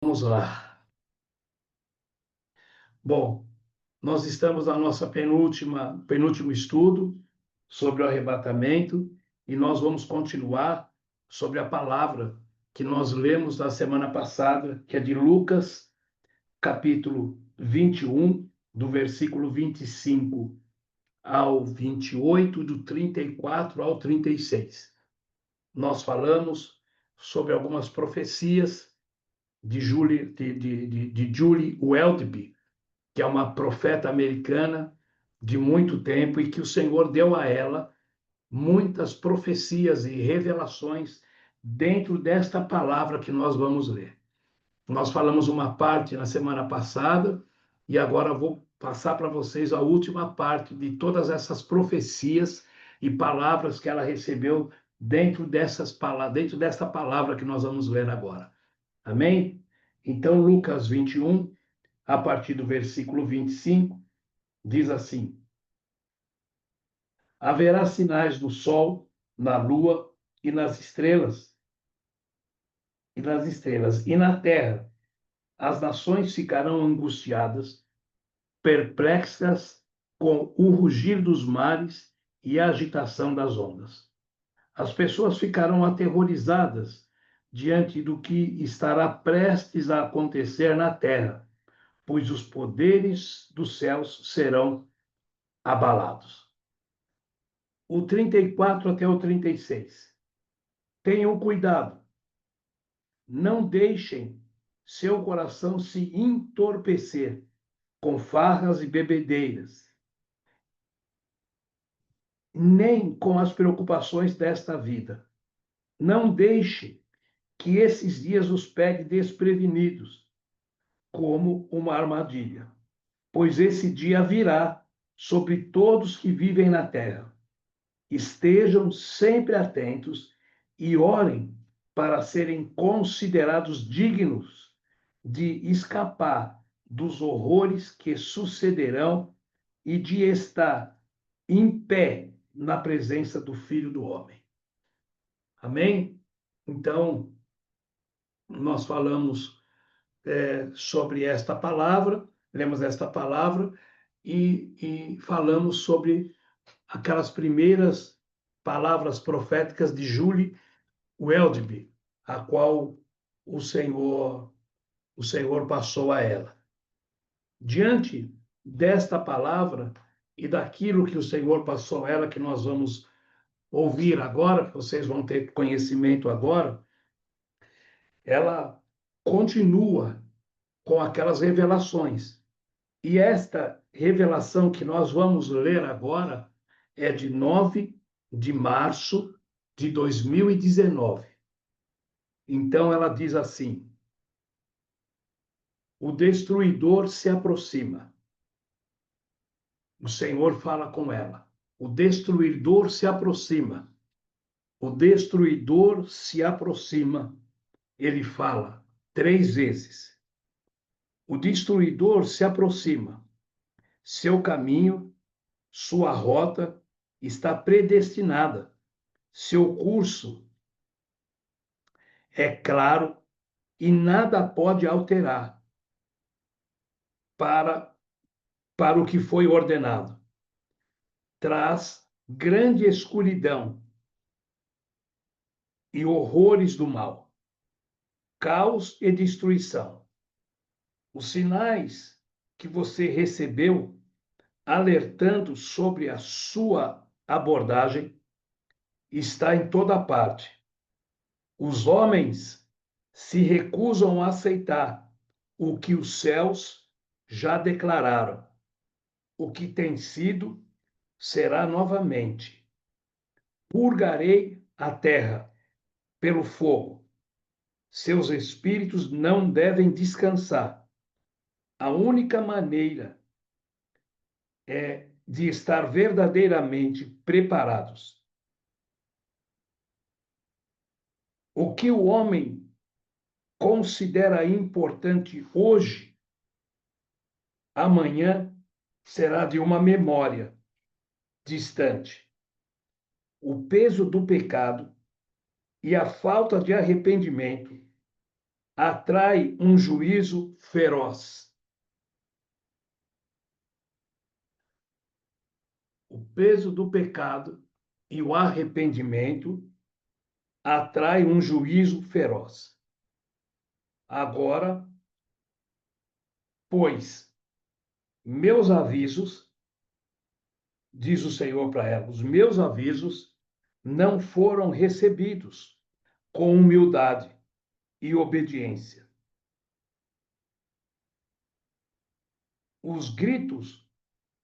Vamos lá. Bom, nós estamos na nossa penúltimo estudo sobre o arrebatamento e nós vamos continuar sobre a palavra que nós lemos na semana passada, que é de Lucas, capítulo 21, do versículo 25 ao 28, do 34 ao 36. Nós falamos sobre algumas profecias de Julie Weltby, que é uma profeta americana de muito tempo e que o Senhor deu a ela muitas profecias e revelações dentro desta palavra que nós vamos ler. Nós falamos uma parte na semana passada e agora vou passar para vocês a última parte de todas essas profecias e palavras que ela recebeu dentro dentro desta palavra que nós vamos ler agora. Amém? Então, Lucas 21, a partir do versículo 25, diz assim: haverá sinais no sol, na lua e na terra. As nações ficarão angustiadas, perplexas com o rugir dos mares e a agitação das ondas. As pessoas ficarão aterrorizadas diante do que estará prestes a acontecer na terra, pois os poderes dos céus serão abalados. O 34 até o 36. Tenham cuidado, não deixem seu coração se entorpecer com farras e bebedeiras, nem com as preocupações desta vida. Não deixe que esses dias os pegue desprevenidos, como uma armadilha, pois esse dia virá sobre todos que vivem na terra. Estejam sempre atentos e orem para serem considerados dignos de escapar dos horrores que sucederão e de estar em pé na presença do Filho do Homem. Amém? Então, nós falamos sobre esta palavra, lemos esta palavra e falamos sobre aquelas primeiras palavras proféticas de Julie Weltby, a qual o Senhor passou a ela. Diante desta palavra e daquilo que o Senhor passou a ela, que nós vamos ouvir agora, que vocês vão ter conhecimento agora, ela continua com aquelas revelações. E esta revelação que nós vamos ler agora é de 9 de março de 2019. Então ela diz assim: o destruidor se aproxima. O Senhor fala com ela. O destruidor se aproxima. O destruidor se aproxima. Ele fala 3 vezes. O destruidor se aproxima. Seu caminho, sua rota está predestinada. Seu curso é claro e nada pode alterar para o que foi ordenado. Traz grande escuridão e horrores do mal, caos e destruição. Os sinais que você recebeu alertando sobre a sua abordagem está em toda parte. Os homens se recusam a aceitar o que os céus já declararam. O que tem sido, será novamente. Purgarei a terra pelo fogo. Seus espíritos não devem descansar. A única maneira é de estar verdadeiramente preparados. O que o homem considera importante hoje, amanhã será de uma memória distante. O peso do pecado e a falta de arrependimento atrai um juízo feroz. O peso do pecado e o arrependimento atrai um juízo feroz. Agora, pois, meus avisos, diz o Senhor para ela, os meus avisos não foram recebidos com humildade e obediência. Os gritos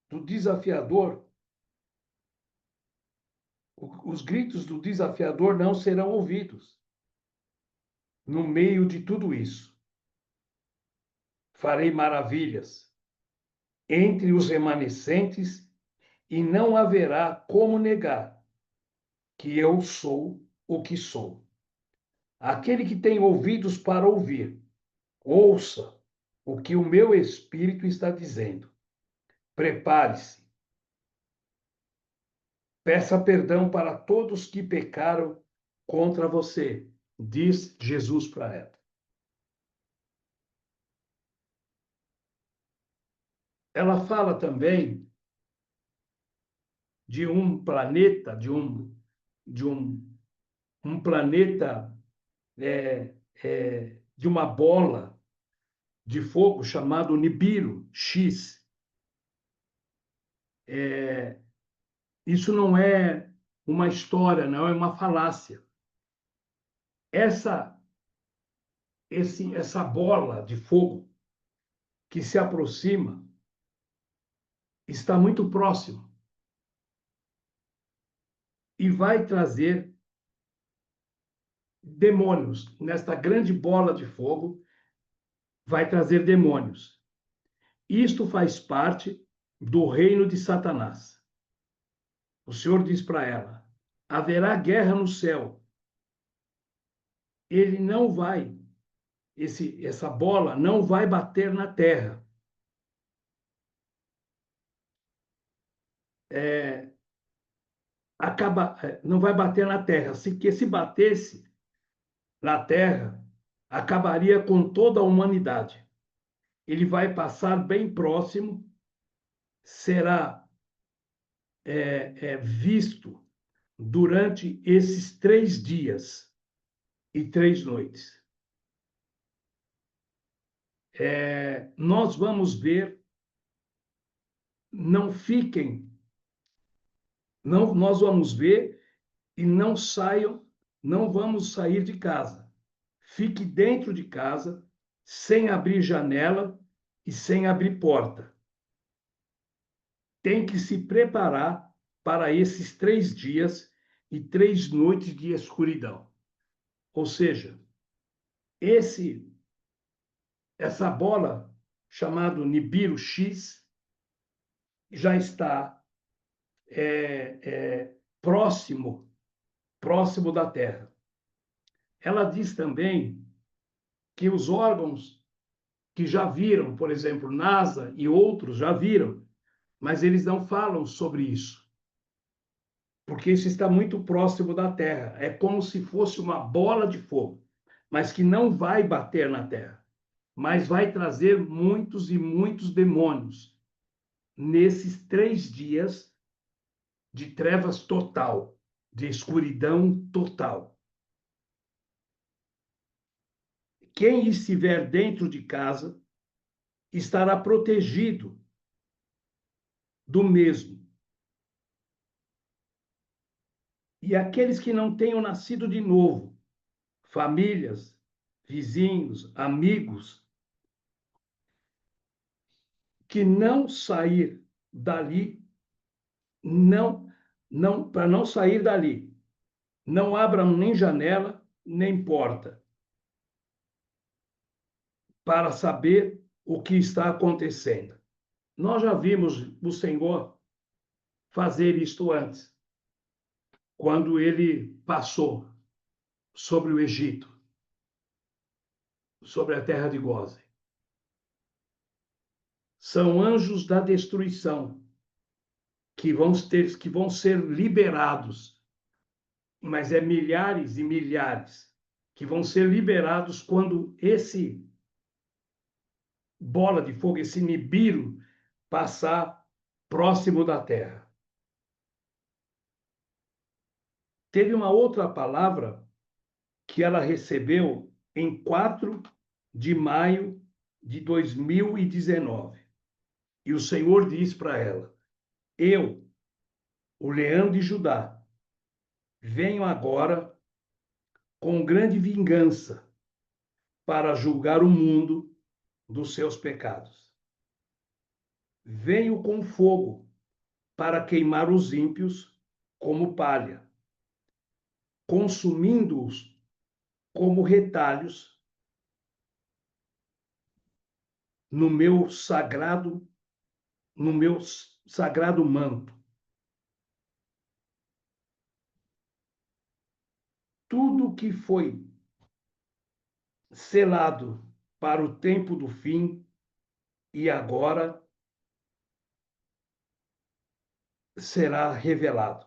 do desafiador, os gritos do desafiador não serão ouvidos. No meio de tudo isso, farei maravilhas entre os remanescentes e não haverá como negar que eu sou o que sou. Aquele que tem ouvidos para ouvir, ouça o que o meu espírito está dizendo. Prepare-se. Peça perdão para todos que pecaram contra você, diz Jesus para ela. Ela fala também de um planeta, um planeta de uma bola de fogo chamado Nibiru X. Isso não é uma história, não é uma falácia. Essa bola de fogo que se aproxima está muito próximo e vai trazer demônios. Nesta grande bola de fogo, vai trazer demônios. Isto faz parte do reino de Satanás. O Senhor diz para ela: haverá guerra no céu. Ele não vai, essa bola não vai bater na terra. Não vai bater na terra. Se batesse na terra, acabaria com toda a humanidade. Ele vai passar bem próximo, será visto durante esses 3 dias e 3 noites. Nós vamos ver, não fiquem, não, nós vamos ver e não saiam, não vamos sair de casa. Fique dentro de casa, sem abrir janela e sem abrir porta. Tem que se preparar para esses 3 dias e 3 noites de escuridão. Ou seja, essa bola chamada Nibiru X já está próximo da Terra. Ela diz também que os órgãos que já viram, por exemplo, NASA e outros já viram, mas eles não falam sobre isso, porque isso está muito próximo da Terra. É como se fosse uma bola de fogo, mas que não vai bater na Terra, mas vai trazer muitos e muitos demônios nesses 3 dias de trevas total, de escuridão total. Quem estiver dentro de casa estará protegido do mesmo. E aqueles que não tenham nascido de novo, famílias, vizinhos, amigos, que não sair dali, para não sair dali, não abram nem janela, nem porta, para saber o que está acontecendo. Nós já vimos o Senhor fazer isto antes, quando ele passou sobre o Egito, sobre a terra de Gósen. São anjos da destruição que vão ser liberados, mas é milhares e milhares que vão ser liberados quando esse bola de fogo, esse Nibiru, passar próximo da Terra. Teve uma outra palavra que ela recebeu em 4 de maio de 2019. E o Senhor diz para ela: Eu, o leão de Judá, venho agora com grande vingança para julgar o mundo dos seus pecados. Venho com fogo para queimar os ímpios como palha, consumindo-os como retalhos no meu sagrado, no meu sagrado manto. Tudo que foi selado para o tempo do fim e agora será revelado.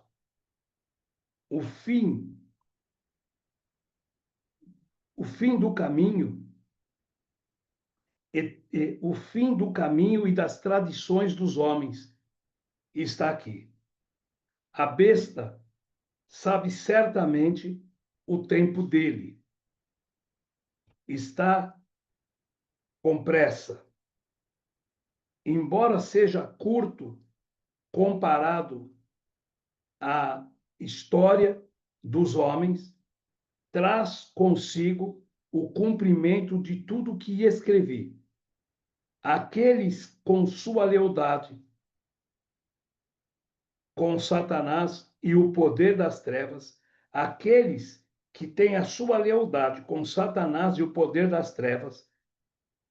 O fim, o fim do caminho, o fim do caminho e das tradições dos homens está aqui. A besta sabe certamente o tempo dele. Está com pressa. Embora seja curto comparado à história dos homens, traz consigo o cumprimento de tudo que escrevi. Aqueles com sua lealdade com Satanás e o poder das trevas, aqueles que têm a sua lealdade com Satanás e o poder das trevas,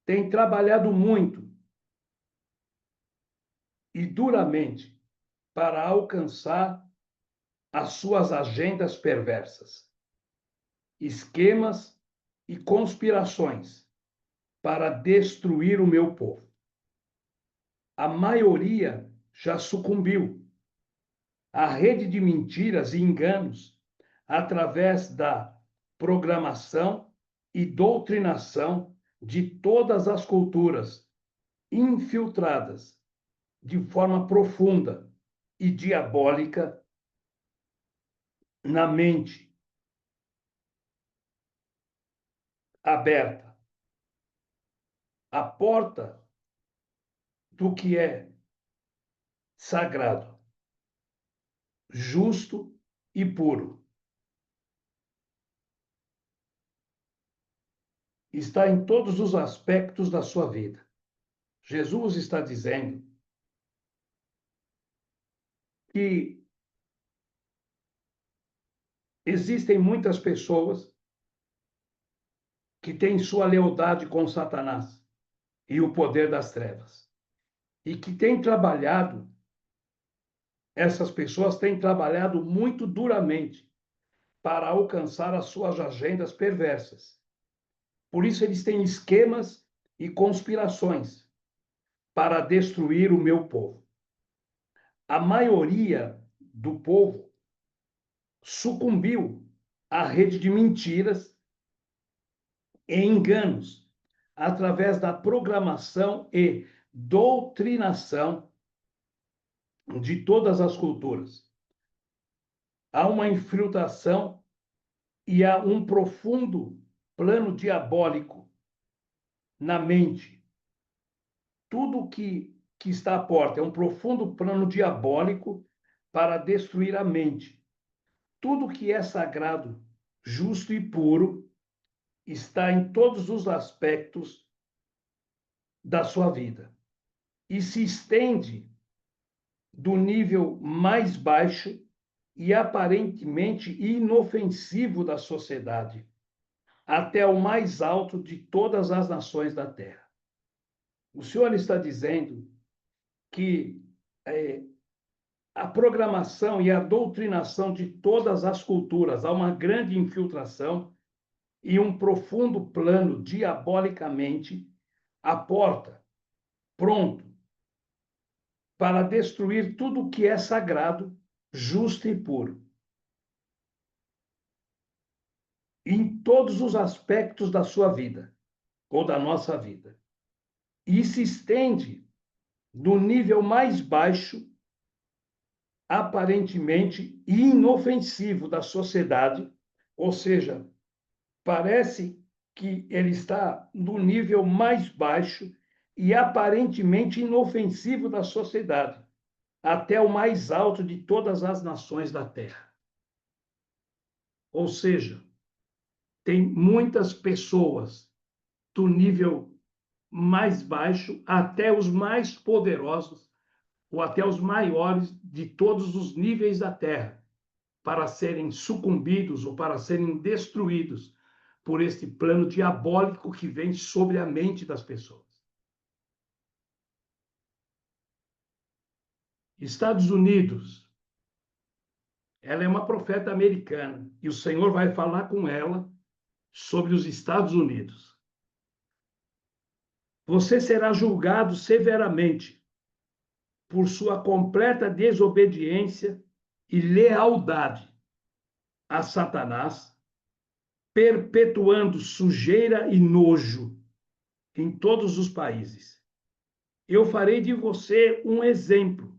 têm trabalhado muito e duramente para alcançar as suas agendas perversas, esquemas e conspirações para destruir o meu povo. A maioria já sucumbiu à rede de mentiras e enganos através da programação e doutrinação de todas as culturas infiltradas de forma profunda e diabólica na mente aberta. A porta do que é sagrado, justo e puro está em todos os aspectos da sua vida. Jesus está dizendo que existem muitas pessoas que têm sua lealdade com Satanás e o poder das trevas. E que têm trabalhado, essas pessoas têm trabalhado muito duramente para alcançar as suas agendas perversas. Por isso, eles têm esquemas e conspirações para destruir o meu povo. A maioria do povo sucumbiu à rede de mentiras e enganos através da programação e doutrinação de todas as culturas. Há uma infiltração e há um profundo plano diabólico na mente. Tudo que está à porta é um profundo plano diabólico para destruir a mente. Tudo que é sagrado, justo e puro está em todos os aspectos da sua vida e se estende do nível mais baixo e aparentemente inofensivo da sociedade até o mais alto de todas as nações da Terra. O Senhor está dizendo que a programação e a doutrinação de todas as culturas, há uma grande infiltração e um profundo plano diabolicamente à porta, pronto para destruir tudo o que é sagrado, justo e puro. em todos os aspectos da sua vida, ou da nossa vida, e se estende do nível mais baixo, aparentemente inofensivo da sociedade, ou seja, parece que ele está no nível mais baixo e aparentemente inofensivo da sociedade, até o mais alto de todas as nações da Terra. Ou seja, tem muitas pessoas do nível mais baixo até os mais poderosos ou até os maiores de todos os níveis da Terra, para serem sucumbidos ou para serem destruídos por este plano diabólico que vem sobre a mente das pessoas. Estados Unidos, ela é uma profeta americana e o Senhor vai falar com ela sobre os Estados Unidos. Você será julgado severamente por sua completa desobediência e lealdade a Satanás, perpetuando sujeira e nojo em todos os países. Eu farei de você um exemplo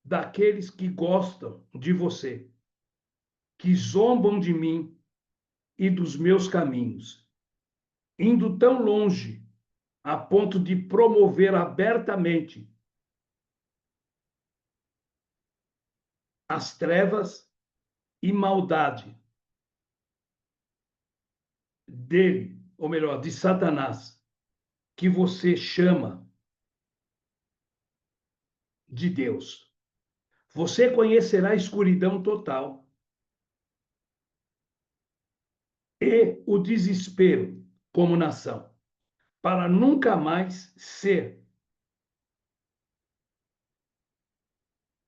daqueles que gostam de você, que zombam de mim e dos meus caminhos, indo tão longe a ponto de promover abertamente as trevas e maldade dele, ou melhor, de Satanás, que você chama de Deus. Você conhecerá a escuridão total e o desespero como nação, para nunca mais ser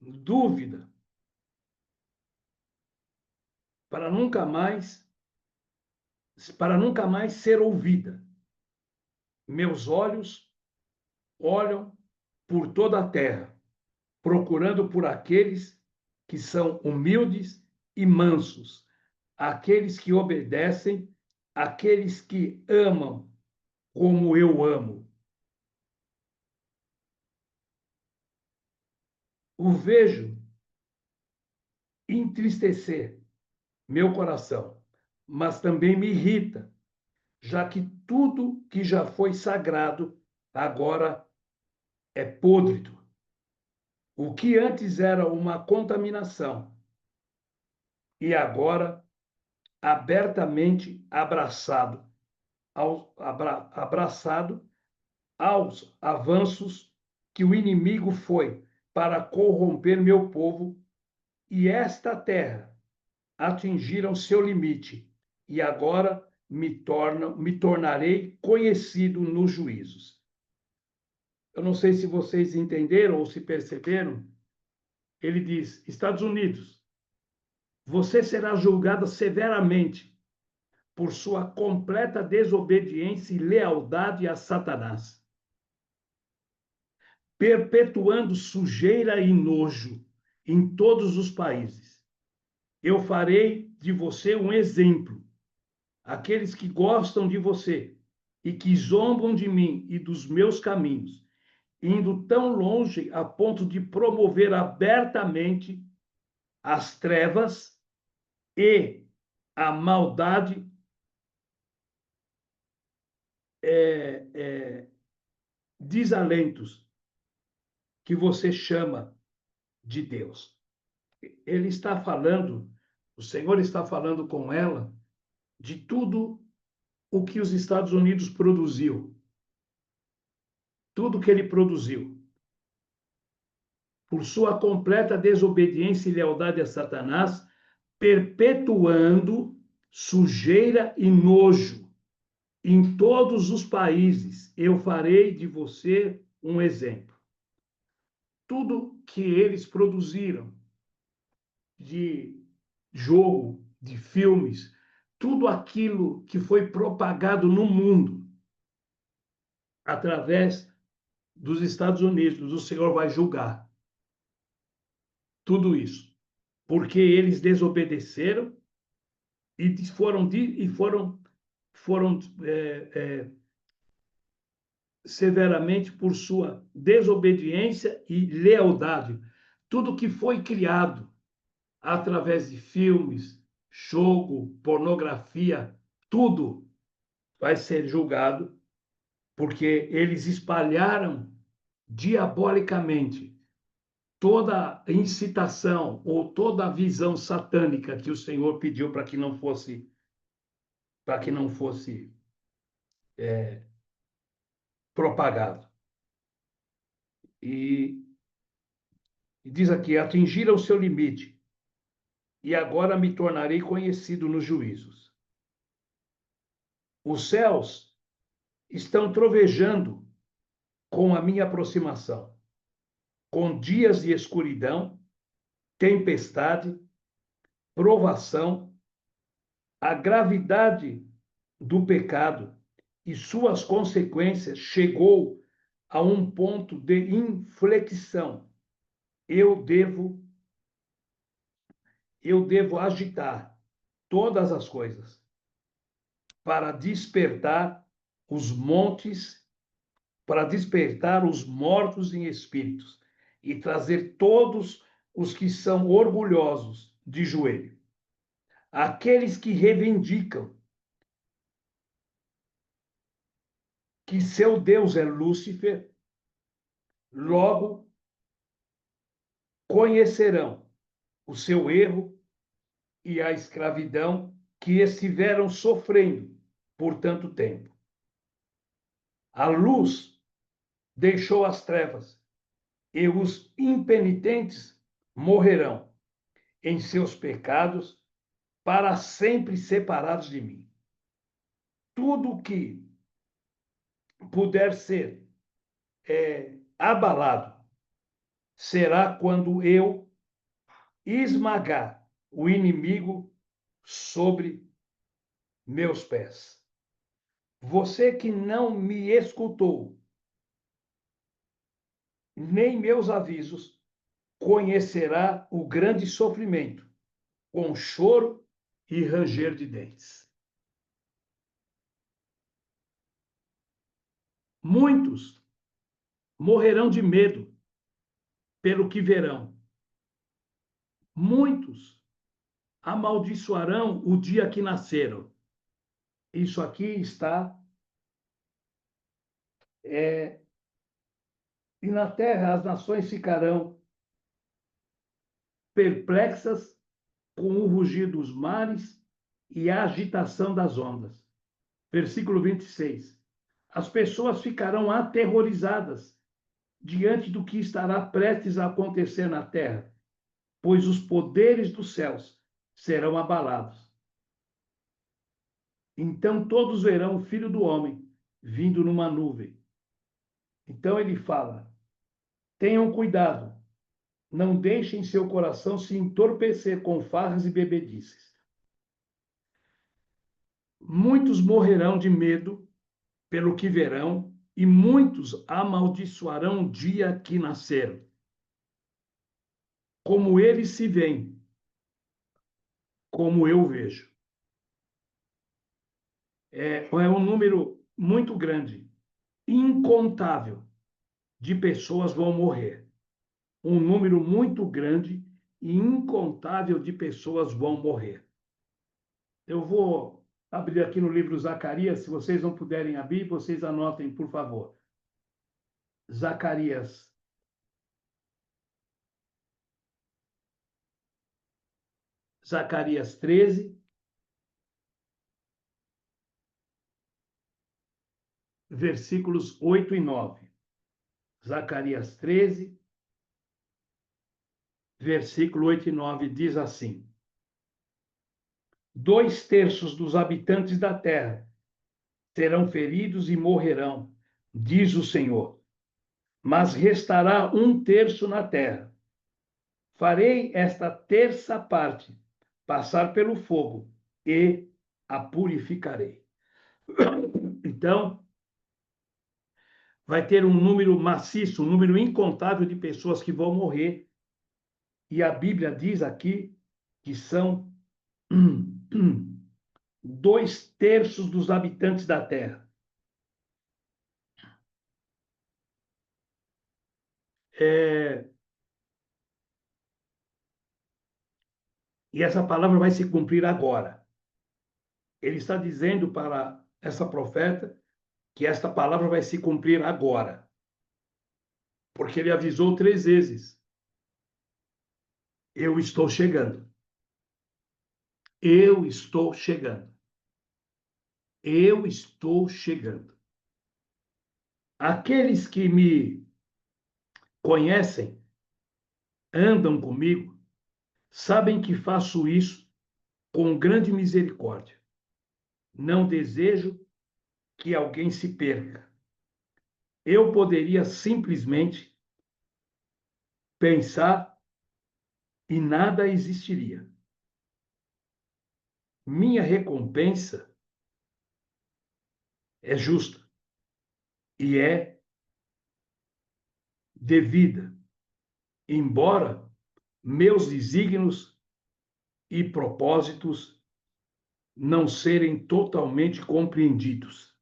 dúvida, para nunca mais, para nunca mais ser ouvida. Meus olhos olham por toda a terra, procurando por aqueles que são humildes e mansos, aqueles que obedecem, aqueles que amam como eu amo. O vejo entristecer meu coração, mas também me irrita, já que tudo que já foi sagrado agora é pôdrido. O que antes era uma contaminação e agora abertamente abraçado aos avanços que o inimigo foi para corromper meu povo, e esta terra atingiram seu limite, e agora me tornarei conhecido nos juízos. Eu não sei se vocês entenderam ou se perceberam. Ele diz: Estados Unidos, você será julgado severamente por sua completa desobediência e lealdade a Satanás, perpetuando sujeira e nojo em todos os países. Eu farei de você um exemplo. Aqueles que gostam de você e que zombam de mim e dos meus caminhos, indo tão longe a ponto de promover abertamente as trevas e a maldade desalentos que você chama de Deus. Ele está falando, o Senhor está falando com ela de tudo o que os Estados Unidos produziu, tudo que ele produziu. Por sua completa desobediência e lealdade a Satanás, perpetuando sujeira e nojo em todos os países, eu farei de você um exemplo. Tudo que eles produziram de jogo, de filmes, tudo aquilo que foi propagado no mundo através dos Estados Unidos, o Senhor vai julgar tudo isso, porque eles desobedeceram foram severamente por sua desobediência e lealdade. Tudo que foi criado através de filmes, jogo, pornografia, tudo vai ser julgado, porque eles espalharam diabolicamente toda incitação ou toda a visão satânica que o Senhor pediu para que não fosse propagado. E diz aqui: atingiram o seu limite, e agora me tornarei conhecido nos juízos. Os céus estão trovejando com a minha aproximação, com dias de escuridão, tempestade, provação, a gravidade do pecado e suas consequências chegou a um ponto de inflexão. Eu devo agitar todas as coisas para despertar os montes, para despertar os mortos em espíritos e trazer todos os que são orgulhosos de joelho. Aqueles que reivindicam que seu Deus é Lúcifer, logo conhecerão o seu erro e a escravidão que estiveram sofrendo por tanto tempo. A luz deixou as trevas e os impenitentes morrerão em seus pecados, para sempre separados de mim. Tudo que puder ser abalado será quando eu esmagar o inimigo sobre meus pés. Você que não me escutou, nem meus avisos, conhecerá o grande sofrimento, com choro e ranger de dentes. Muitos morrerão de medo pelo que verão. Muitos amaldiçoarão o dia que nasceram. Isso aqui está. E na terra as nações ficarão perplexas com o rugir dos mares e a agitação das ondas. Versículo 26. As pessoas ficarão aterrorizadas diante do que estará prestes a acontecer na terra, pois os poderes dos céus serão abalados. Então todos verão o Filho do Homem vindo numa nuvem. Então ele fala: tenham cuidado, não deixem seu coração se entorpecer com farras e bebedices. Muitos morrerão de medo pelo que verão, e muitos amaldiçoarão o dia que nasceram. Como eles se veem, como eu vejo. É um número muito grande, incontável, de pessoas vão morrer. Um número muito grande e incontável de pessoas vão morrer. Eu vou abrir aqui no livro Zacarias, se vocês não puderem abrir, vocês anotem, por favor. Zacarias. Zacarias 13, versículos 8 e 9. Zacarias 13, versículo 8 e 9 diz assim: 2/3 dos habitantes da terra serão feridos e morrerão, diz o Senhor. Mas restará 1/3 na terra. Farei esta terça parte passar pelo fogo e a purificarei. Então, vai ter um número maciço, um número incontável de pessoas que vão morrer. E a Bíblia diz aqui que são 2/3 dos habitantes da Terra. E essa palavra vai se cumprir agora. Ele está dizendo para essa profeta que esta palavra vai se cumprir agora. Porque ele avisou 3 vezes. Eu estou chegando. Eu estou chegando. Eu estou chegando. Aqueles que me conhecem, andam comigo, sabem que faço isso com grande misericórdia. Não desejo que alguém se perca. Eu poderia simplesmente pensar e nada existiria. Minha recompensa é justa e é devida, embora meus desígnios e propósitos não serem totalmente compreendidos.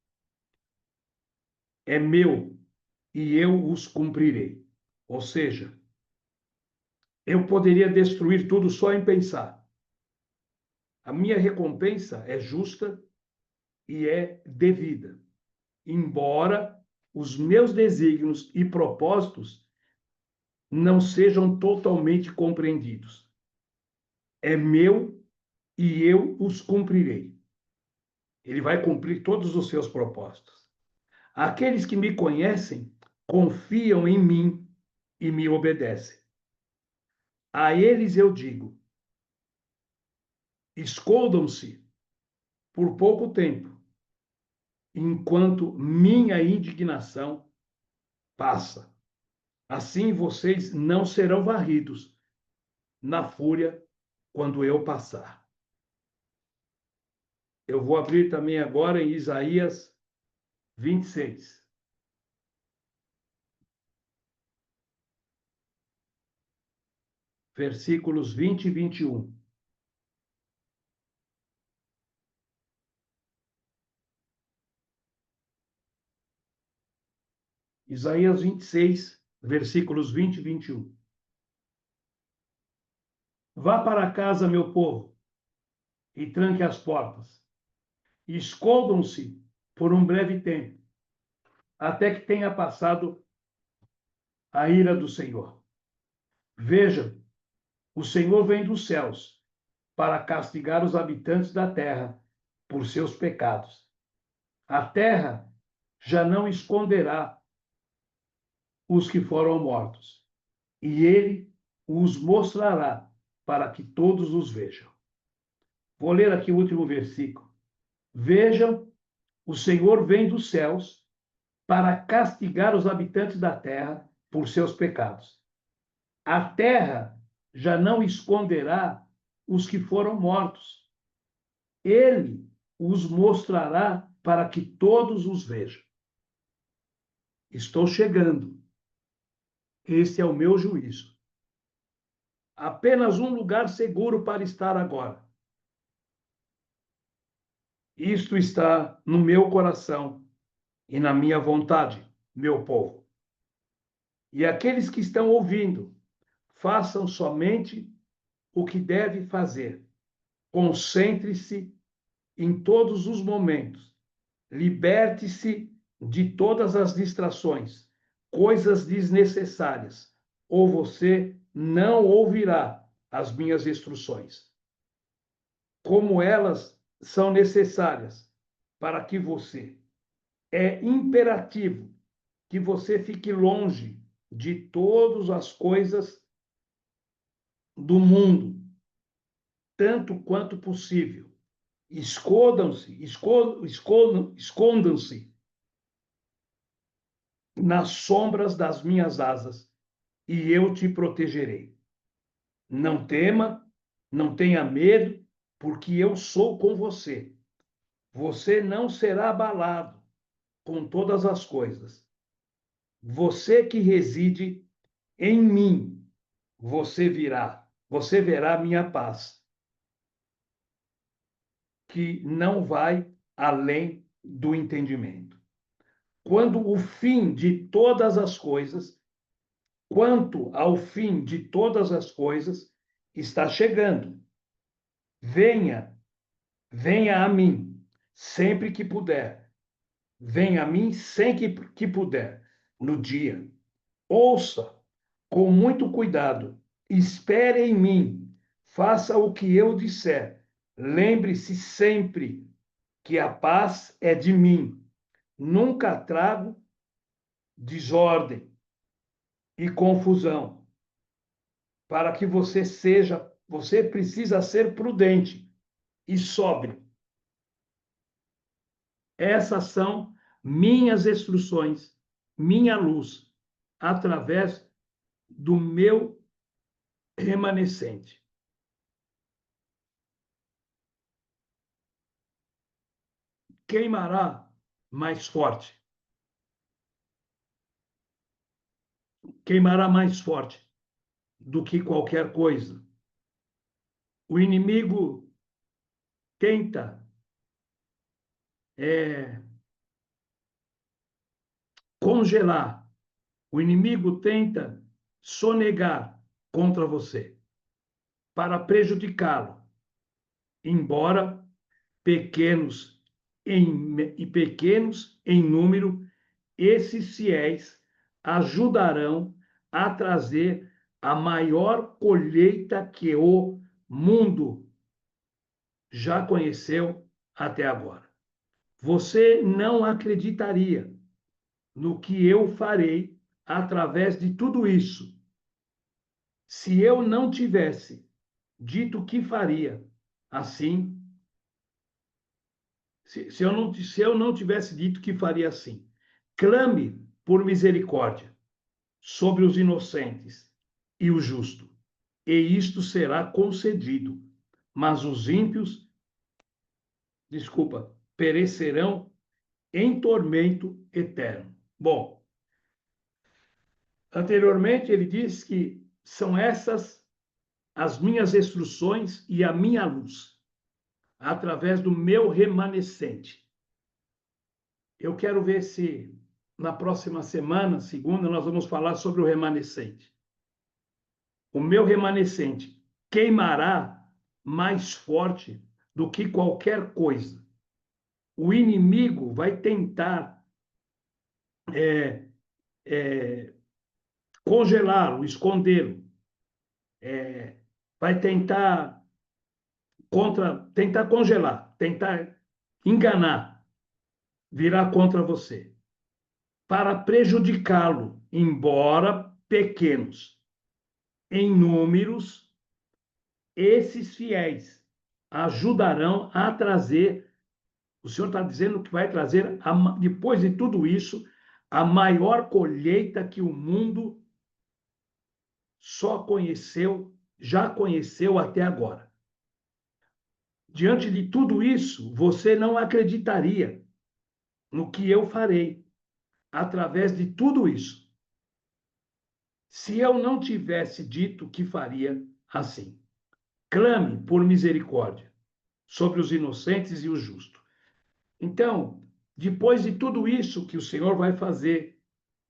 É meu e eu os cumprirei. Ou seja, eu poderia destruir tudo só em pensar. A minha recompensa é justa e é devida, embora os meus desígnios e propósitos não sejam totalmente compreendidos. É meu e eu os cumprirei. Ele vai cumprir todos os seus propósitos. Aqueles que me conhecem confiam em mim e me obedecem. A eles eu digo: escondam-se por pouco tempo, enquanto minha indignação passa. Assim vocês não serão varridos na fúria quando eu passar. Eu vou abrir também agora em Isaías 26. Versículos 20 e 21. Isaías 26, versículos 20 e 21. Vá para casa, meu povo, e tranque as portas. Escondam-se por um breve tempo, até que tenha passado a ira do Senhor. Vejam, o Senhor vem dos céus para castigar os habitantes da terra por seus pecados. A terra já não esconderá os que foram mortos, e ele os mostrará para que todos os vejam. Vou ler aqui o último versículo. Vejam, o Senhor vem dos céus para castigar os habitantes da terra por seus pecados. A terra já não esconderá os que foram mortos. Ele os mostrará para que todos os vejam. Estou chegando. Este é o meu juízo. Apenas um lugar seguro para estar agora. Isto está no meu coração e na minha vontade, meu povo. E aqueles que estão ouvindo, façam somente o que deve fazer. Concentre-se em todos os momentos. Liberte-se de todas as distrações, coisas desnecessárias, ou você não ouvirá as minhas instruções. Como elas são necessárias para que você. É imperativo que você fique longe de todas as coisas do mundo, tanto quanto possível. Escondam-se nas sombras das minhas asas e eu te protegerei. Não tema, não tenha medo, porque eu sou com você. Você não será abalado com todas as coisas. Você que reside em mim, você verá minha paz, que não vai além do entendimento. Quando o fim de todas as coisas, quanto ao fim de todas as coisas, está chegando. Venha, venha a mim, sempre que puder. Venha a mim sempre que puder, no dia. Ouça com muito cuidado. Espere em mim. Faça o que eu disser. Lembre-se sempre que a paz é de mim. Nunca trago desordem e confusão. Para que você precisa ser prudente e sóbrio. Essas são minhas instruções, minha luz, através do meu remanescente. Queimará mais forte. Queimará mais forte do que qualquer coisa. O inimigo tenta congelar, o inimigo tenta sonegar contra você para prejudicá-lo, embora pequenos em número, esses fiéis ajudarão a trazer a maior colheita que o mundo já conheceu até agora. Você não acreditaria no que eu farei através de tudo isso se eu não tivesse dito que faria assim, se eu não tivesse dito que faria assim. Clame por misericórdia sobre os inocentes e o justo, e isto será concedido. Mas os ímpios, perecerão em tormento eterno. Bom, anteriormente ele diz que são essas as minhas instruções e a minha luz, através do meu remanescente. Eu quero ver se na próxima semana, segunda, nós vamos falar sobre o remanescente. O meu remanescente queimará mais forte do que qualquer coisa. O inimigo vai tentar congelá-lo, escondê-lo, vai tentar congelar, tentar enganar, virar contra você, para prejudicá-lo, embora pequenos em números, esses fiéis ajudarão a trazer. O Senhor está dizendo que vai trazer, depois de tudo isso, a maior colheita que o mundo já conheceu até agora. Diante de tudo isso, você não acreditaria no que eu farei através de tudo isso, se eu não tivesse dito que faria assim. Clame por misericórdia sobre os inocentes e os justos. Então, depois de tudo isso que o Senhor vai fazer,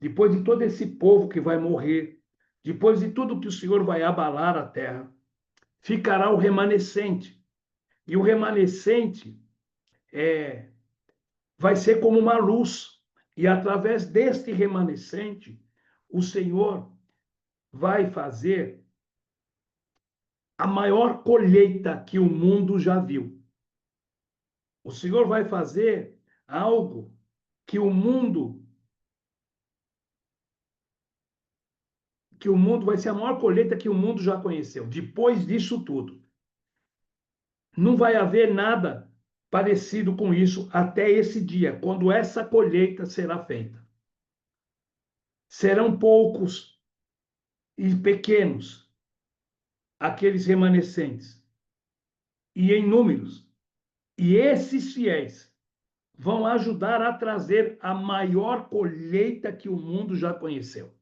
depois de todo esse povo que vai morrer, depois de tudo que o Senhor vai abalar a terra, ficará o remanescente. E o remanescente vai ser como uma luz. E através deste remanescente, o Senhor vai fazer a maior colheita que o mundo já viu. O Senhor vai fazer algo que o mundo vai ser a maior colheita que o mundo já conheceu. Depois disso tudo, não vai haver nada parecido com isso até esse dia, quando essa colheita será feita. Serão poucos e pequenos aqueles remanescentes, e em números. E esses fiéis vão ajudar a trazer a maior colheita que o mundo já conheceu.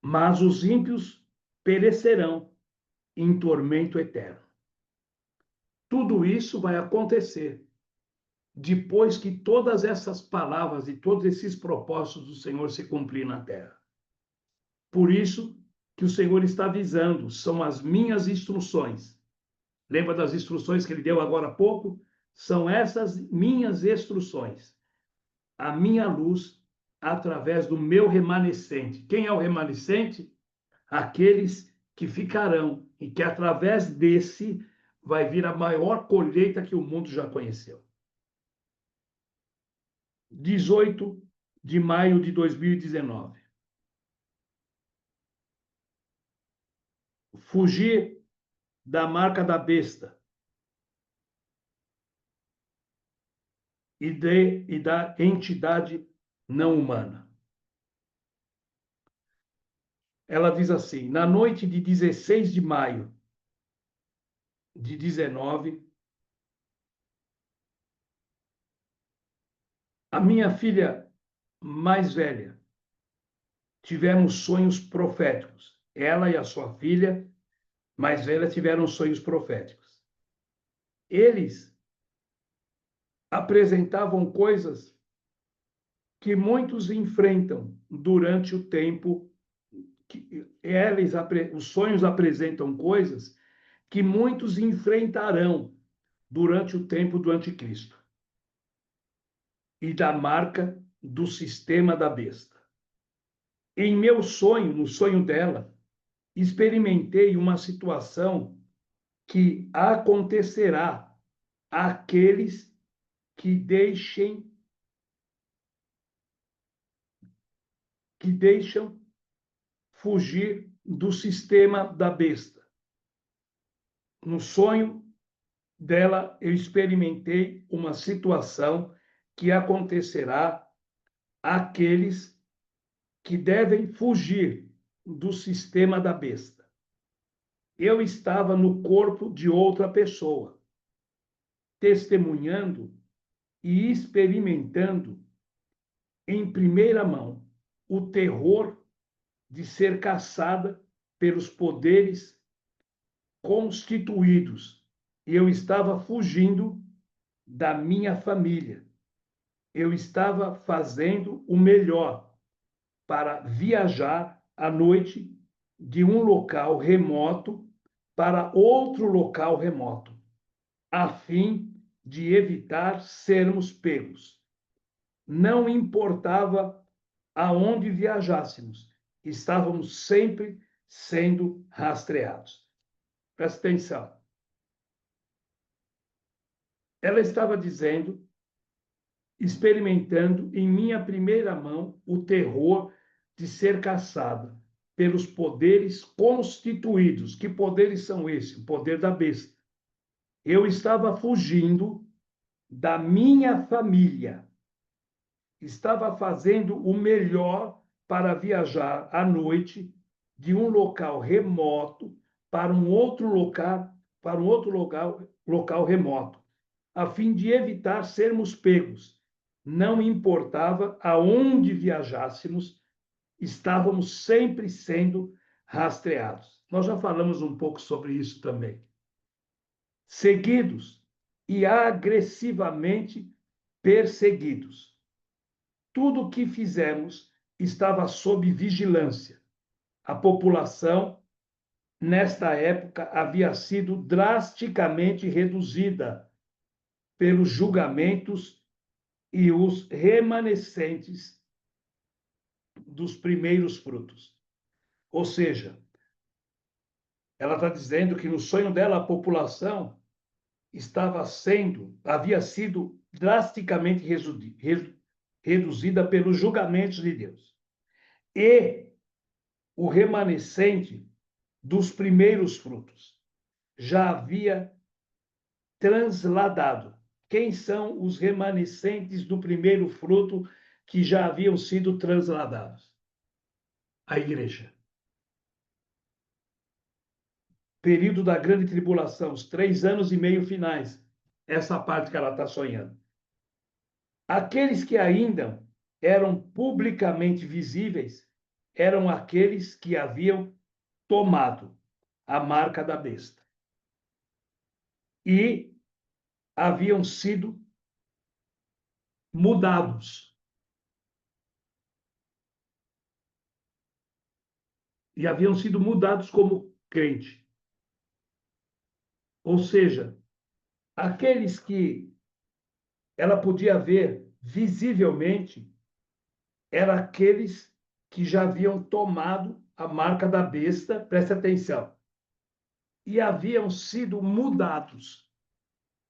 Mas os ímpios perecerão em tormento eterno. Tudo isso vai acontecer depois que todas essas palavras e todos esses propósitos do Senhor se cumprir na terra. Por isso que o Senhor está avisando, são as minhas instruções. Lembra das instruções que ele deu agora há pouco? São essas minhas instruções. A minha luz através do meu remanescente. Quem é o remanescente? Aqueles que ficarão e que através desse vai vir a maior colheita que o mundo já conheceu. 18 de maio de 2019. Fugir da marca da besta e da entidade não humana. Ela diz assim: na noite de 16 de maio de 19, a minha filha mais velha tivemos sonhos proféticos. Ela e a sua filha mais velha tiveram sonhos proféticos. Eles apresentavam coisas que muitos enfrentam durante o tempo. Os sonhos apresentam coisas que muitos enfrentarão durante o tempo do anticristo e da marca do sistema da besta. Em meu sonho, no sonho dela, experimentei uma situação que acontecerá àqueles que deixam fugir do sistema da besta. No sonho dela, eu experimentei uma situação que acontecerá àqueles que devem fugir do sistema da besta. Eu estava no corpo de outra pessoa, testemunhando e experimentando em primeira mão o terror de ser caçada pelos poderes constituídos. E eu estava fugindo da minha família. Eu estava fazendo o melhor para viajar à noite de um local remoto para outro local remoto, a fim de evitar sermos pegos. Não importava aonde viajássemos, estávamos sempre sendo rastreados. Presta atenção. Ela estava dizendo, experimentando em minha primeira mão o terror de ser caçada pelos poderes constituídos. Que poderes são esses? O poder da besta. Eu estava fugindo da minha família. Estava fazendo o melhor para viajar à noite de um local remoto para um outro local remoto, a fim de evitar sermos pegos. Não importava aonde viajássemos, estávamos sempre sendo rastreados. Nós já falamos um pouco sobre isso também. Seguidos e agressivamente perseguidos. Tudo o que fizemos estava sob vigilância. A população, nesta época, havia sido drasticamente reduzida pelos julgamentos e os remanescentes dos primeiros frutos. Ou seja, ela está dizendo que no sonho dela a população havia sido drasticamente reduzida pelos julgamentos de Deus. E o remanescente dos primeiros frutos já havia transladado. Quem são os remanescentes do primeiro fruto que já haviam sido transladados? A igreja. Período da grande tribulação, os 3 anos e meio finais. Essa parte que ela está sonhando. Aqueles que ainda eram publicamente visíveis eram aqueles que haviam tomado a marca da besta. E haviam sido mudados. E haviam sido mudados como crente. Ou seja, aqueles que ela podia ver visivelmente eram aqueles que já haviam tomado a marca da besta, preste atenção, e haviam sido mudados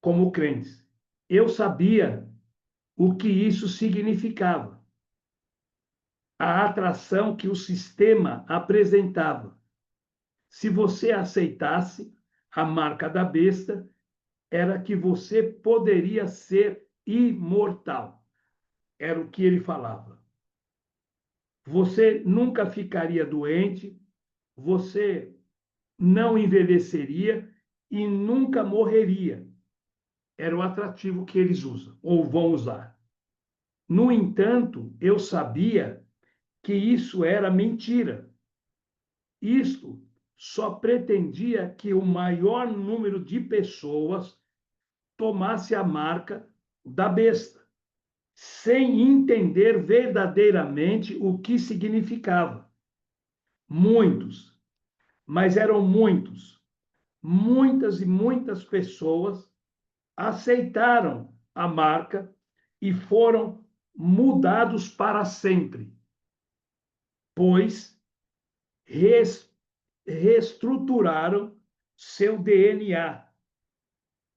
como crentes. Eu sabia o que isso significava, a atração que o sistema apresentava. Se você aceitasse a marca da besta, era que você poderia ser imortal. Era o que ele falava. Você nunca ficaria doente, você não envelheceria e nunca morreria. Era o atrativo que eles usam ou vão usar. No entanto, eu sabia que isso era mentira. Isto só pretendia que o maior número de pessoas tomasse a marca da besta, sem entender verdadeiramente o que significava. Muitos, mas eram muitos, muitas e muitas pessoas aceitaram a marca e foram mudados para sempre, pois reestruturaram seu DNA.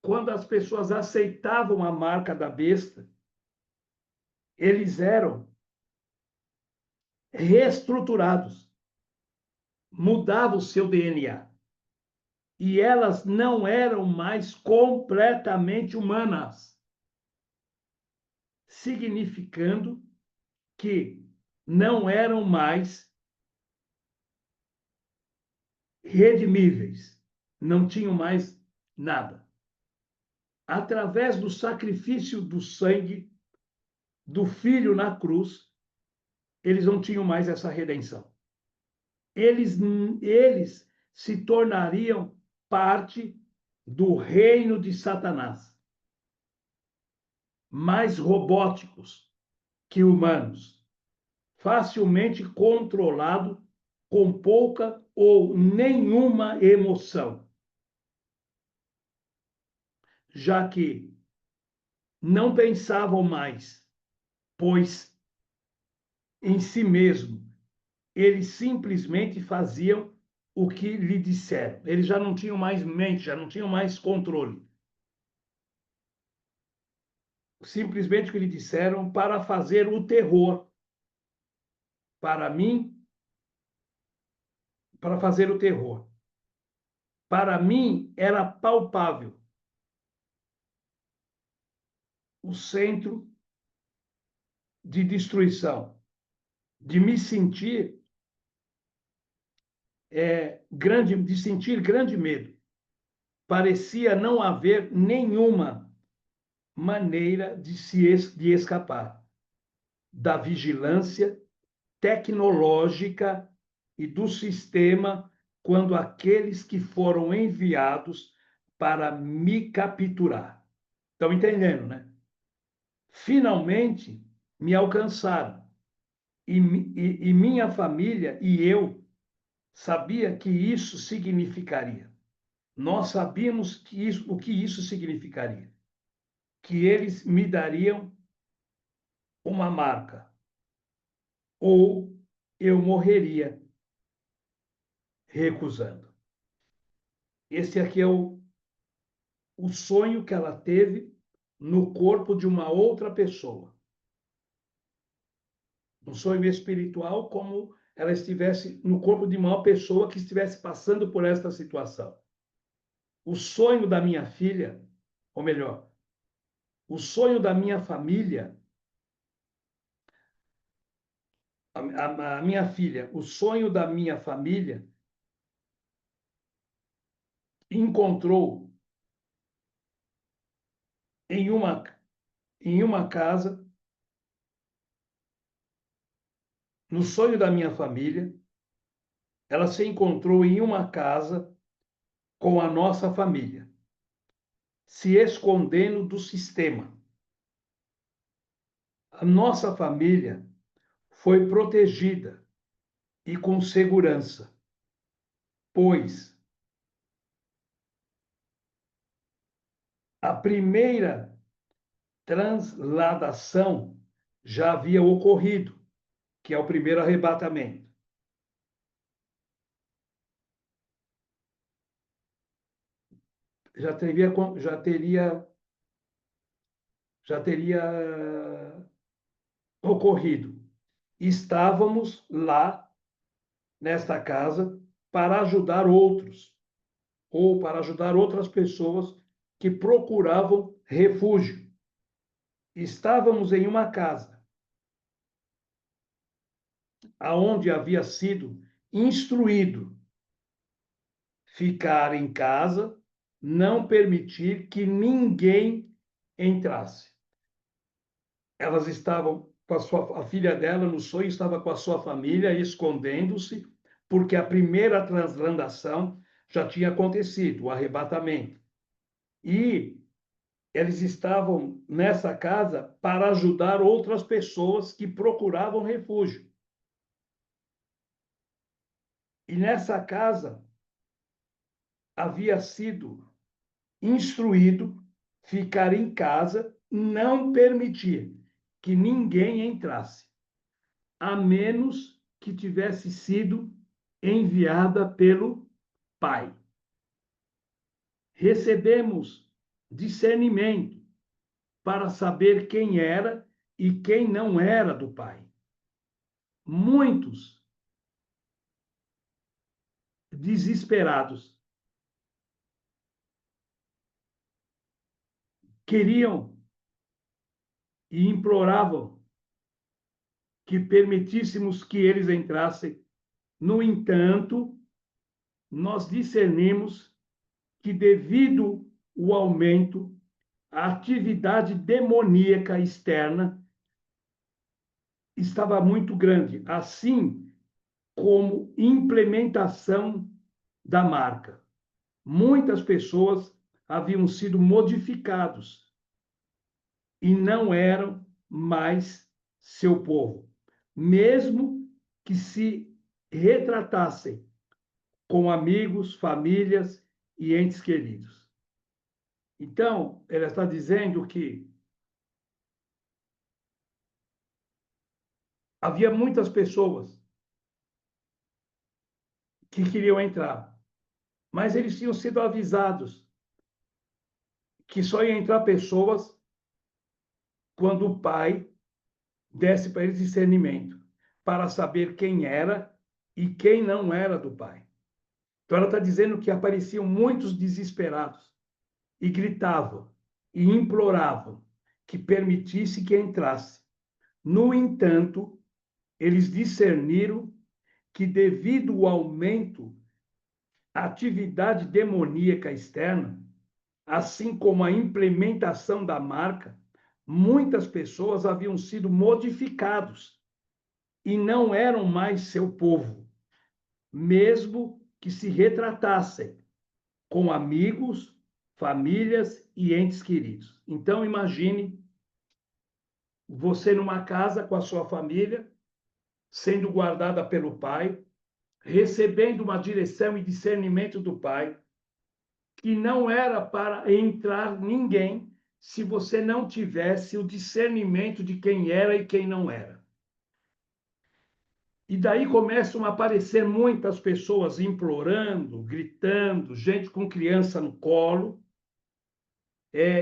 Quando as pessoas aceitavam a marca da besta, eles eram reestruturados, mudavam o seu DNA. E elas não eram mais completamente humanas, significando que não eram mais redimíveis, não tinham mais nada. Através do sacrifício do sangue do Filho na cruz, eles não tinham mais essa redenção. Eles se tornariam parte do reino de Satanás, mais robóticos que humanos, facilmente controlado, com pouca ou nenhuma emoção, já que não pensavam mais, pois em si mesmo eles simplesmente faziam o que lhe disseram. Eles já não tinham mais mente, já não tinham mais controle. Simplesmente o que lhe disseram para fazer o terror. Para mim, para fazer o terror. Para mim, era palpável o centro de destruição, de me sentir de sentir grande medo. Parecia não haver nenhuma maneira de escapar da vigilância tecnológica e do sistema quando aqueles que foram enviados para me capturar. Estão entendendo, né? Finalmente me alcançaram. E minha família e eu sabia que isso significaria. Nós sabíamos o que isso significaria. Que eles me dariam uma marca. Ou eu morreria recusando. Esse aqui é o sonho que ela teve no corpo de uma outra pessoa. Um sonho espiritual, como ela estivesse no corpo de uma pessoa que estivesse passando por esta situação. O sonho da minha filha, ou melhor, o sonho da minha família, a minha filha, o sonho da minha família encontrou em uma casa, no sonho da minha família, ela se encontrou em uma casa com a nossa família. se escondendo do sistema. A nossa família foi protegida e com segurança, pois a primeira transladação já havia ocorrido, que é o primeiro arrebatamento. Já teria ocorrido. Estávamos lá, nesta casa, para ajudar outros, ou para ajudar outras pessoas que procuravam refúgio. Estávamos em uma casa, aonde havia sido instruído ficar em casa, não permitir que ninguém entrasse. Elas estavam com a filha dela no sonho estava com a sua família escondendo-se, porque a primeira transladação já tinha acontecido, o arrebatamento. E eles estavam nessa casa para ajudar outras pessoas que procuravam refúgio. E nessa casa havia sido instruído ficar em casa, não permitir que ninguém entrasse, a menos que tivesse sido enviada pelo Pai. Recebemos discernimento para saber quem era e quem não era do Pai. Muitos desesperados queriam e imploravam que permitíssemos que eles entrassem. No entanto, nós discernimos que, devido ao aumento, a atividade demoníaca externa estava muito grande, assim como implementação da marca. Muitas pessoas haviam sido modificados e não eram mais seu povo, mesmo que se retratassem com amigos, famílias e entes queridos. Então, ela está dizendo que havia muitas pessoas que queriam entrar, mas eles tinham sido avisados que só ia entrar pessoas quando o Pai desse para eles discernimento, para saber quem era e quem não era do Pai. Então, ela está dizendo que apareciam muitos desesperados e gritavam e imploravam que permitisse que entrasse. No entanto, eles discerniram que, devido ao aumento da atividade demoníaca externa, assim como a implementação da marca, muitas pessoas haviam sido modificados e não eram mais seu povo, mesmo que se retratassem com amigos, famílias e entes queridos. Então, imagine você numa casa com a sua família, sendo guardada pelo Pai, recebendo uma direção e discernimento do Pai, que não era para entrar ninguém se você não tivesse o discernimento de quem era e quem não era. E daí começam a aparecer muitas pessoas implorando, gritando, gente com criança no colo,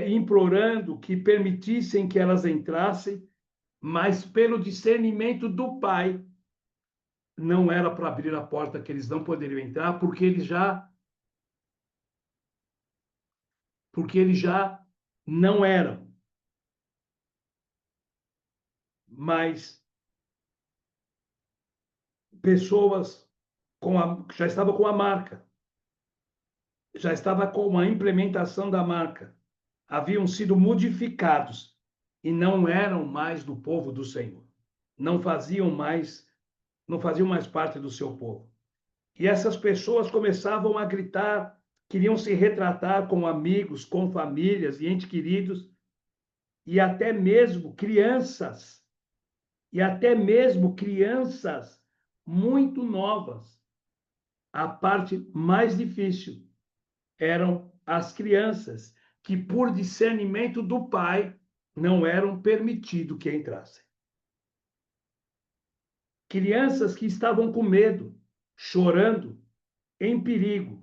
implorando que permitissem que elas entrassem, mas pelo discernimento do Pai, não era para abrir a porta que eles não poderiam entrar, porque eles já não eram. Mas pessoas já estavam com a marca, já estava com a implementação da marca, haviam sido modificados e não eram mais do povo do Senhor, não faziam mais parte do seu povo. E essas pessoas começavam a gritar queriam se retratar com amigos, com famílias e entes queridos, e até mesmo crianças, muito novas. A parte mais difícil eram as crianças, que por discernimento do pai não eram permitido que entrassem. Crianças que estavam com medo, chorando, em perigo.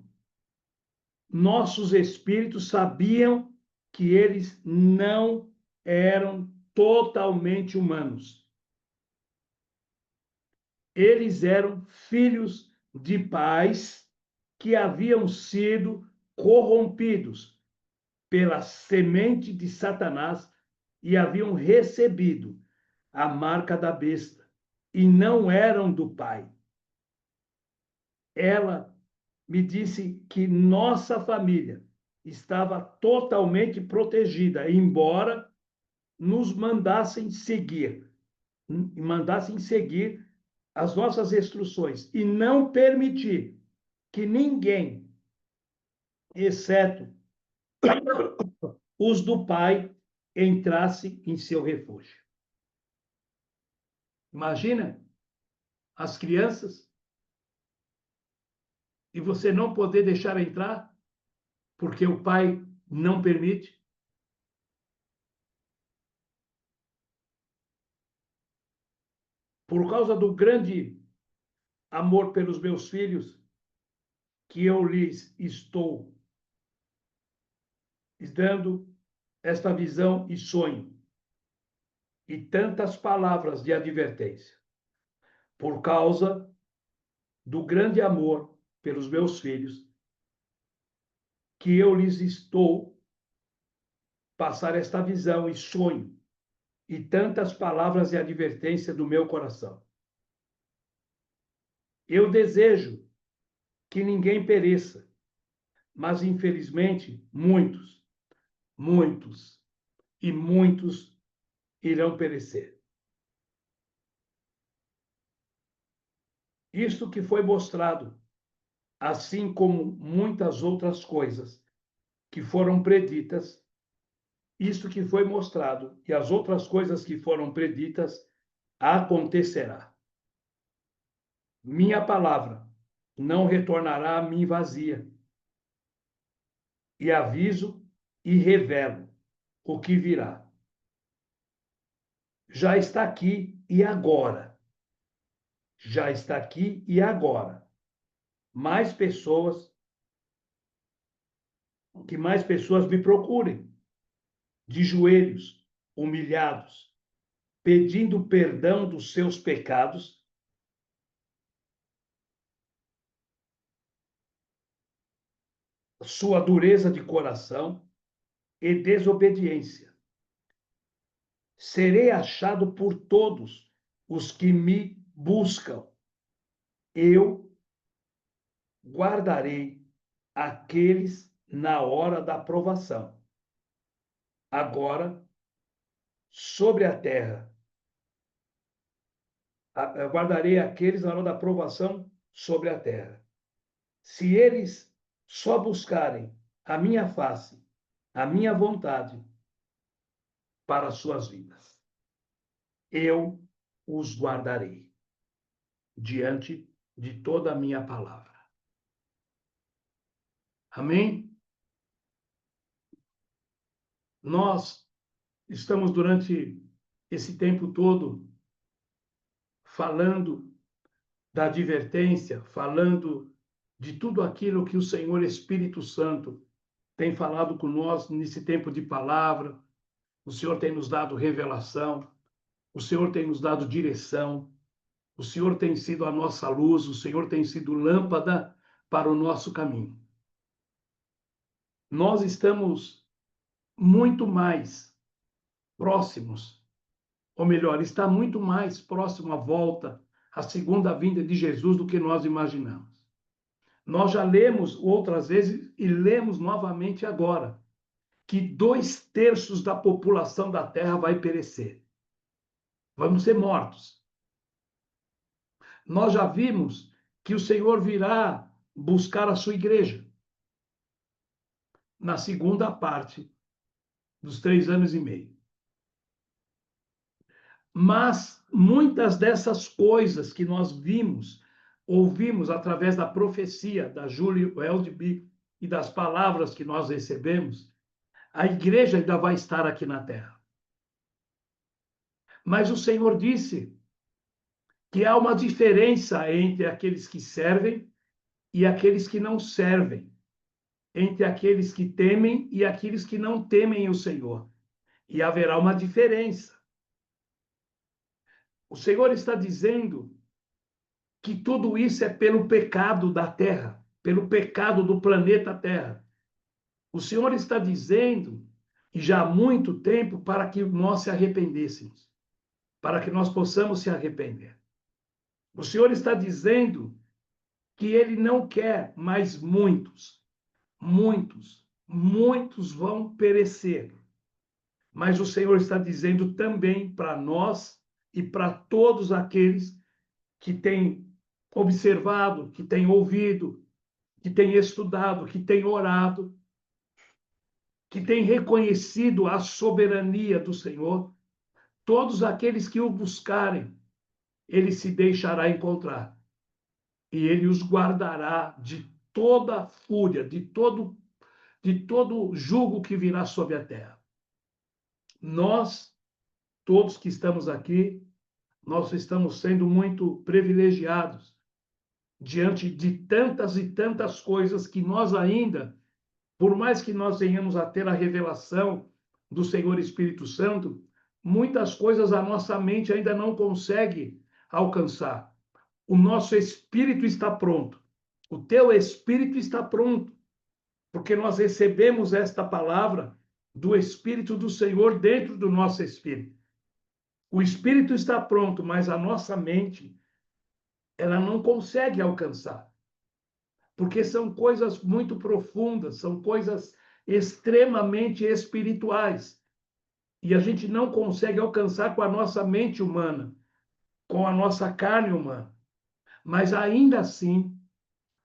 Nossos espíritos sabiam que eles não eram totalmente humanos. Eles eram filhos de pais que haviam sido corrompidos pela semente de Satanás e haviam recebido a marca da besta e não eram do pai. Ela me disse que nossa família estava totalmente protegida, embora nos mandassem seguir as nossas instruções e não permitir que ninguém, exceto os do pai, entrasse em seu refúgio. Imagina as crianças e você não poder deixar entrar porque o pai não permite. Por causa do grande amor pelos meus filhos, que eu lhes estou dando esta visão e sonho, e tantas palavras de advertência, por causa do grande amor pelos meus filhos, que eu lhes estou passar esta visão e sonho, e tantas palavras de advertência do meu coração. Eu desejo que ninguém pereça, mas infelizmente muitos e muitos irão perecer. Isto que foi mostrado, assim como muitas outras coisas que foram preditas, isto que foi mostrado e as outras coisas que foram preditas acontecerá. Minha palavra não retornará a mim vazia. E aviso e revelo o que virá. Já está aqui e agora. Já está aqui e agora. Que mais pessoas me procurem, de joelhos, humilhados, pedindo perdão dos seus pecados, sua dureza de coração e desobediência. Serei achado por todos os que me buscam. Eu guardarei aqueles na hora da provação. Agora, sobre a terra, guardarei aqueles na hora da provação sobre a terra. Se eles só buscarem a minha face, a minha vontade para as suas vidas, eu os guardarei diante de toda a minha palavra. Amém? Nós estamos durante esse tempo todo falando da advertência, falando de tudo aquilo que o Senhor Espírito Santo tem falado com nós nesse tempo de palavra. O Senhor tem nos dado revelação, o Senhor tem nos dado direção, o Senhor tem sido a nossa luz, o Senhor tem sido lâmpada para o nosso caminho. Nós estamos muito mais próximos, ou melhor, está muito mais próximo à volta, à segunda vinda de Jesus do que nós imaginamos. Nós já lemos outras vezes e lemos novamente agora que 2/3 da população da Terra vai perecer. Vamos ser mortos. Nós já vimos que o Senhor virá buscar a sua igreja. na segunda parte dos 3 anos e meio. Mas muitas dessas coisas que nós ouvimos através da profecia da Julie Welby e das palavras que nós recebemos, a igreja ainda vai estar aqui na terra. Mas o Senhor disse que há uma diferença entre aqueles que servem e aqueles que não servem, entre aqueles que temem e aqueles que não temem o Senhor. E haverá uma diferença. O Senhor está dizendo que tudo isso é pelo pecado da terra, pelo pecado do planeta Terra. O Senhor está dizendo, e já há muito tempo, para que nós se arrependêssemos, para que nós possamos se arrepender. O Senhor está dizendo que Ele não quer mais muitos vão perecer. Mas o Senhor está dizendo também para nós e para todos aqueles que têm observado, que têm ouvido, que têm estudado, que têm orado, que têm reconhecido a soberania do Senhor, todos aqueles que o buscarem, ele se deixará encontrar. E ele os guardará de toda fúria, de todo jugo que virá sobre a terra. Nós, todos que estamos aqui, nós estamos sendo muito privilegiados diante de tantas e tantas coisas que nós ainda, por mais que nós venhamos a ter a revelação do Senhor Espírito Santo, muitas coisas a nossa mente ainda não consegue alcançar. O nosso espírito está pronto. O teu espírito está pronto, porque nós recebemos esta palavra do Espírito do Senhor dentro do nosso espírito. O espírito está pronto, mas a nossa mente, ela não consegue alcançar. Porque são coisas muito profundas, são coisas extremamente espirituais. E a gente não consegue alcançar com a nossa mente humana, com a nossa carne humana. Mas ainda assim,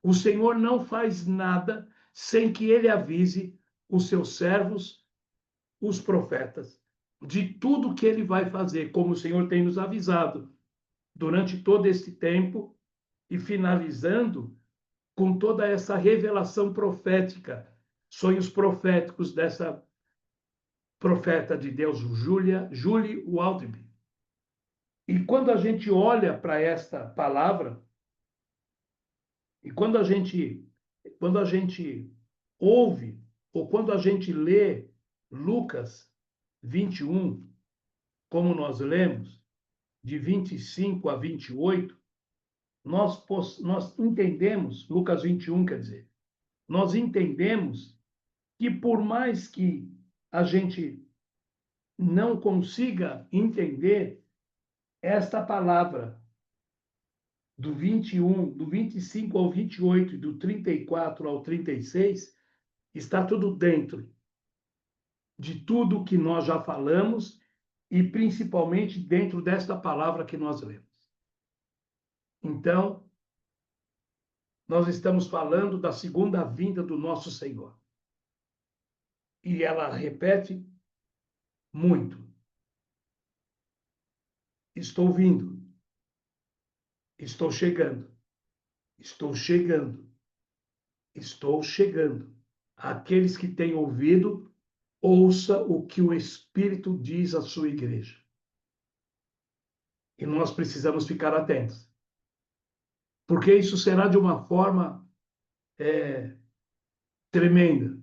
o Senhor não faz nada sem que ele avise os seus servos, os profetas, de tudo que ele vai fazer, como o Senhor tem nos avisado durante todo este tempo e finalizando com toda essa revelação profética, sonhos proféticos dessa profeta de Deus, Julie Waldby. E quando a gente olha para esta palavra, e quando a gente ouve, ou quando a gente lê Lucas 21, como nós lemos, de 25 a 28, nós entendemos, Lucas 21, quer dizer, nós entendemos que por mais que a gente não consiga entender esta palavra do 21, do 25 ao 28 e do 34 ao 36, está tudo dentro de tudo que nós já falamos e principalmente dentro desta palavra que nós lemos. Então, nós estamos falando da segunda vinda do nosso Senhor. E ela repete muito. Estou vindo. Estou chegando. Estou chegando. Estou chegando. Aqueles que têm ouvido, ouça o que o Espírito diz à sua igreja. E nós precisamos ficar atentos. Porque isso será de uma forma tremenda.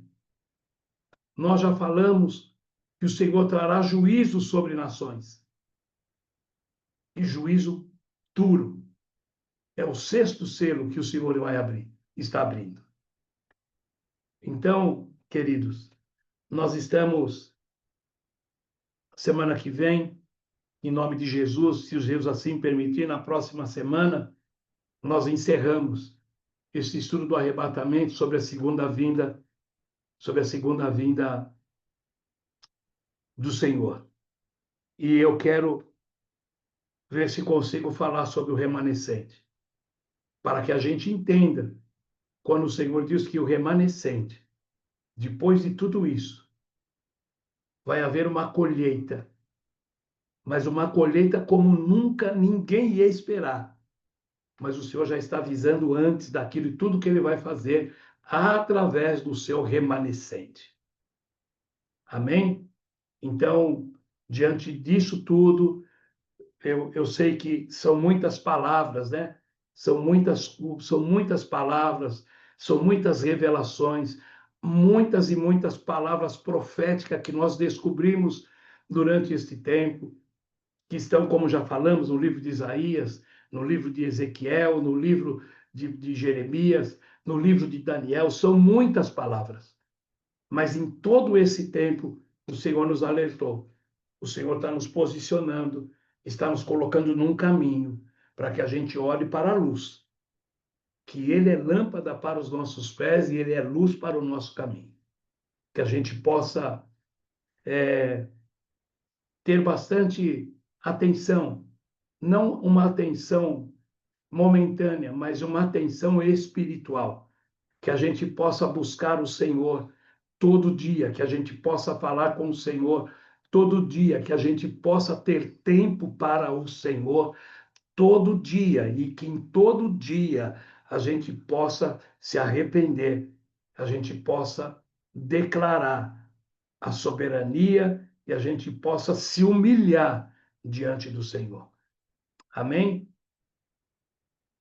Nós já falamos que o Senhor trará juízo sobre nações. E juízo duro. É o sexto selo que o Senhor vai abrir, está abrindo. Então, queridos, nós estamos, semana que vem, em nome de Jesus, se os Deus assim permitir, na próxima semana, nós encerramos esse estudo do arrebatamento sobre a segunda vinda do Senhor. E eu quero ver se consigo falar sobre o remanescente, para que a gente entenda quando o Senhor diz que o remanescente depois de tudo isso, vai haver uma colheita, mas uma colheita como nunca ninguém ia esperar. Mas o Senhor já está avisando antes daquilo e tudo que ele vai fazer através do seu remanescente. Amém? Então, diante disso tudo, eu sei que são muitas palavras, né? São muitas palavras, são muitas revelações, muitas e muitas palavras proféticas que nós descobrimos durante este tempo, que estão, como já falamos, no livro de Isaías, no livro de Ezequiel, no livro de Jeremias, no livro de Daniel. São muitas palavras. Mas em todo esse tempo, o Senhor nos alertou. O Senhor está nos posicionando, está nos colocando num caminho para que a gente olhe para a luz, que Ele é lâmpada para os nossos pés e Ele é luz para o nosso caminho. Que a gente possa ter bastante atenção, não uma atenção momentânea, mas uma atenção espiritual. Que a gente possa buscar o Senhor todo dia, que a gente possa falar com o Senhor todo dia, que a gente possa ter tempo para o Senhor todo dia e que em todo dia a gente possa se arrepender, a gente possa declarar a soberania e a gente possa se humilhar diante do Senhor. Amém?